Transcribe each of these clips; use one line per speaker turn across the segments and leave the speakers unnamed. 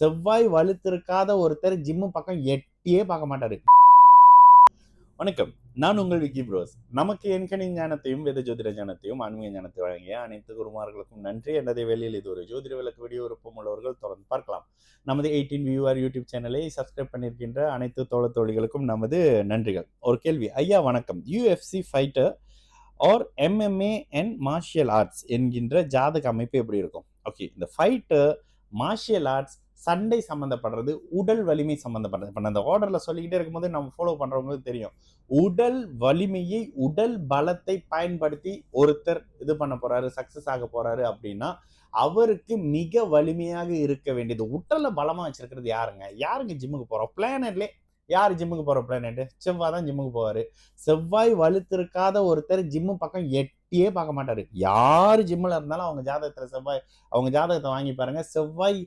செவ்வாய் வலுத்திருக்காத ஒருத்தர் ஜிம்மு பக்கம் எட்டியே பார்க்க மாட்டாரு. வணக்கம், நான் உங்கள் விக்கி ப்ரோஸ். நமக்கு எண்கணி ஞானத்தையும் வேத ஜோதிட ஞானத்தையும் ஆன்மீக ஞானத்தை வழங்கிய அனைத்து குருமார்களுக்கும் நன்றி. எனது வேலையில் இது ஒரு ஜோதிட விளக்கு வீடியோ விருப்பம் உள்ளவர்கள் தொடர்ந்து பார்க்கலாம். நமது 18 வியூஆர் யூடியூப் சேனலை சப்ஸ்கிரைப் பண்ணியிருக்கின்ற அனைத்து தோழர் தோழிகளுக்கும் நமது நன்றிகள். ஒரு கேள்வி. ஐயா வணக்கம், UFC fighter or MMA and martial arts என்கின்ற ஜாதக அமைப்பு எப்படி இருக்கும்? ஓகே, இந்த ஃபைட்டர், மார்ஷியல் ஆர்ட்ஸ், சண்டை சம்மந்தப்படுறது, உடல் வலிமை சம்மந்தப்படுறது. இப்போ அந்த ஆர்டரில் சொல்லிக்கிட்டே இருக்கும்போது நம்ம ஃபாலோ பண்ணுறவங்களுக்கு தெரியும். உடல் வலிமையை, உடல் பலத்தை பயன்படுத்தி ஒருத்தர் இது பண்ண போறாரு, சக்சஸ் ஆக போறாரு அப்படின்னா அவருக்கு மிக வலிமையாக இருக்க வேண்டியது. உடலை பலமா வச்சிருக்கிறது யாருங்க ஜிம்முக்கு போறோம்? பிளானட்லே யார் ஜிம்முக்கு போற பிளானட்? செவ்வாய் தான் ஜிம்முக்கு போவாரு. செவ்வாய் வலுத்திருக்காத ஒருத்தர் ஜிம்மு பக்கம் எட்டியே பார்க்க மாட்டாரு. யார் ஜிம்மில் இருந்தாலும் அவங்க ஜாதகத்துல செவ்வாய், அவங்க ஜாதகத்தை வாங்கி பாருங்க. செவ்வாய்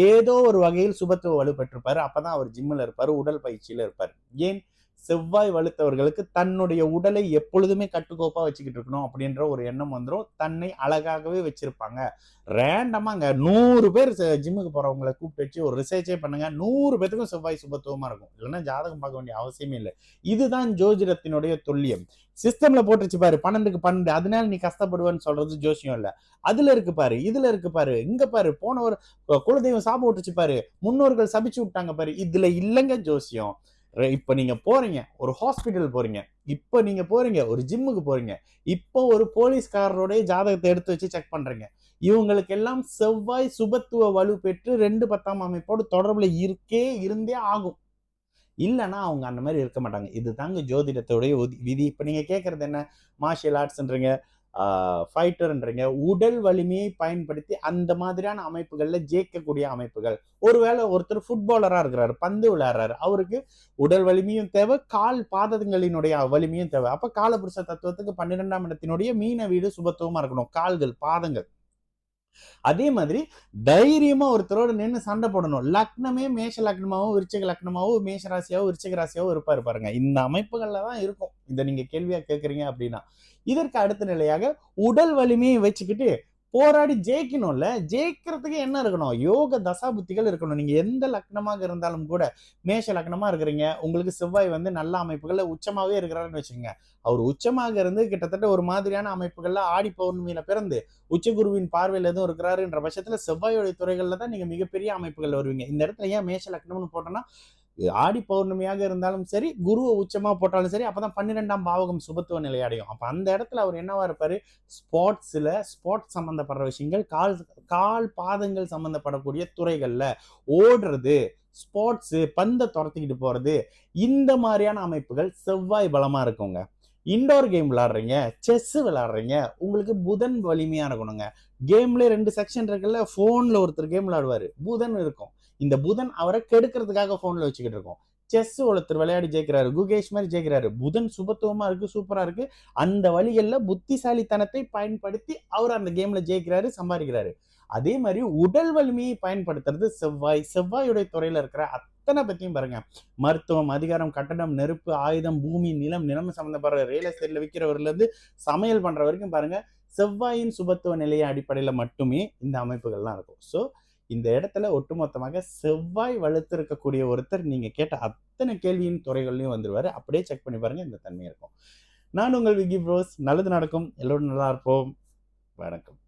ஏதோ ஒரு வகையில் சுபத்துவ வலு பெற்றிருப்பாரு. அப்பதான் அவர் ஜிம்மில் இருப்பாரு, உடல் பயிற்சியில இருப்பாரு. ஏன்? செவ்வாய் வலுத்தவர்களுக்கு தன்னுடைய உடலை எப்பொழுதுமே கட்டுக்கோப்பா வச்சுக்கிட்டு இருக்கணும் அப்படின்ற ஒரு எண்ணம் வந்துடும். தன்னை அழகாகவே வச்சிருப்பாங்க. ரேண்டமாங்க 100 பேர் ஜிம்முக்கு போறவங்களை கூப்பிட்டு வச்சு ஒரு ரிசர்ச்சே பண்ணுங்க, 100 பேத்துக்கும் செவ்வாய் சுபத்துவமா இருக்கும். இல்லைன்னா ஜாதகம் பார்க்க வேண்டிய அவசியமே இல்லை. இதுதான் ஜோதிடத்தினுடைய துல்லியம். சிஸ்டம்ல போட்டுச்சு பாரு 12க்கு 12, அதனால நீ கஷ்டப்படுவேன்னு சொல்றது ஜோசியம் இல்ல. அதுல இருக்கு பாரு, இதுல இருக்கு பாரு, இங்க பாரு, போனவர் குலதெய்வம் சாபம் விட்டுச்சு பாரு, முன்னோர்கள் சபிச்சு விட்டாங்க பாரு, இதுல இல்லைங்க ஜோசியம். இப்ப நீங்க போறீங்க, ஒரு ஹாஸ்பிட்டல் போறீங்க, இப்ப நீங்க போறீங்க ஒரு ஜிம்முக்கு போறீங்க, இப்போ ஒரு போலீஸ்காரருடைய ஜாதகத்தை எடுத்து வச்சு செக் பண்றீங்க. இவங்களுக்கு எல்லாம் செவ்வாய் சுபத்துவ வலு பெற்று 2/10 அமைப்போடு தொடர்புல இருந்தே ஆகும். இல்லைன்னா அவங்க அந்த மாதிரி இருக்க மாட்டாங்க. இது தாங்க ஜோதிடத்துடைய விதி. இப்ப நீங்க கேட்கறது என்ன? மார்ஷியல் ஆர்ட்ஸ்ன்றீங்க, ஃபைட்டர்ன்றீங்க, உடல் வலிமையை பயன்படுத்தி அந்த மாதிரியான அமைப்புகள்ல ஜெயிக்கக்கூடிய அமைப்புகள். ஒருவேளை ஒருத்தர் ஃபுட்பாலரா இருக்கிறாரு, பந்து விளையாடுறாரு, அவருக்கு உடல் வலிமையும் தேவை, கால் பாதங்களினுடைய வலிமையும் தேவை. அப்ப காலபுருஷ தத்துவத்துக்கு 12ஆம் இடத்தினுடைய மீன வீடு சுபத்துவமா இருக்கணும், கால்கள், பாதங்கள். அதே மாதிரி தைரியமா ஒருத்தரோட நின்று சண்டை போடணும். லக்னமே மேஷ லக்னமாவும் விருச்சிக லக்னமாவும் மேஷ ராசியாவும் விருச்சிக ராசியாவும் இருப்பாரு பாருங்க. இந்த அமைப்புகள்ல தான் இருக்கும். இதை நீங்க கேள்வியா கேட்கறீங்க அப்படின்னா, இதற்கு அடுத்த நிலையாக உடல் வலிமையை வச்சுக்கிட்டு போராடி ஜெயிக்கணும்ல. ஜெயிக்கிறதுக்கு என்ன இருக்கணும்? யோக தசா புத்திகள் இருக்கணும். நீங்க எந்த லக்னமாக இருந்தாலும் கூட, மேஷ லக்னமா இருக்கிறீங்க, உங்களுக்கு செவ்வாய் நல்ல அமைப்புகள்ல உச்சமாவே இருக்கிறாருன்னு வச்சுக்கோங்க. அவர் உச்சமாக இருந்து கிட்டத்தட்ட ஒரு மாதிரியான அமைப்புகள்ல ஆடி பௌர்ணமியில பிறந்து உச்சகுருவின் பார்வையில் எதுவும் இருக்கிறாருன்ற பட்சத்துல செவ்வாயோடைய துறைகள்ல தான் நீங்க மிகப்பெரிய அமைப்புகள் வருவீங்க. இந்த இடத்துல ஏன் மேஷ லக்னம்னு போட்டோம்னா, ஆடி பௌர்ணமியாக இருந்தாலும் சரி, குருவை உச்சமா போட்டாலும் சரி, அப்பதான் 12ஆம் பாவகம் சுபத்துவ நிலை அடையும். அப்ப அந்த இடத்துல அவர் என்னவா இருப்பாரு? ஸ்போர்ட்ஸ் சம்பந்தப்படுற விஷயங்கள், கால் பாதங்கள் சம்பந்தப்படக்கூடிய துறைகள்ல ஓடுறது, ஸ்போர்ட்ஸ், பந்தை துரத்திக்கிட்டு போறது, இந்த மாதிரியான அமைப்புகள் செவ்வாய் பலமா இருக்குங்க. இண்டோர் கேம் விளையாடுறீங்க, செஸ் விளையாடுறீங்க, உங்களுக்கு புதன் வலிமையா இருக்கணுங்க. கேம்ல 2 செக்ஷன் இருக்குல்ல. போன்ல ஒருத்தர் கேம் விளையாடுவாரு, புதன் இருக்கும். இந்த புதன் அவரை கெடுக்கிறதுக்காக போன்ல வச்சுக்கிட்டு இருக்கோம். செஸ் ஒருத்தர் விளையாடி ஜெயிக்கிறாரு, குகேஷ் மாதிரி ஜெயிக்கிறாரு, புதன் சுபத்துவமா இருக்கு, சூப்பரா இருக்கு. அந்த வழிகள்ல புத்திசாலித்தனத்தை பயன்படுத்தி அவர் அந்த கேம்ல ஜெயிக்கிறாரு, சம்பாதிக்கிறாரு. அதே மாதிரி உடல் வலிமையை பயன்படுத்துறது செவ்வாயுடைய துறையில இருக்கிற அத்தனை பத்தியும் பாருங்க. மருத்துவம், அதிகாரம், கட்டடம், நெருப்பு, ஆயுதம், பூமி, நிலம் சம்பந்தப்படுற ரியல் எஸ்டேட்ல விற்கிறவர்ல இருந்து சமையல் பண்ற வரைக்கும் பாருங்க, செவ்வாயின் சுபத்துவ நிலைய அடிப்படையில மட்டுமே இந்த அமைப்புகள்லாம் இருக்கும். ஸோ இந்த இடத்துல ஒட்டுமொத்தமாக செவ்வாய் வலுத்து இருக்கக்கூடிய ஒருத்தர் நீங்க கேட்ட அத்தனை கேள்வியின் துறைகள்லையும் வந்துருவாரு. அப்படியே செக் பண்ணி பாருங்க, இந்த தன்மை இருக்கும். நான் உங்கள் விக்கி ப்ரோஸ். நல்லது நடக்கும், எல்லோரும் நல்லா இருப்போம். வணக்கம்.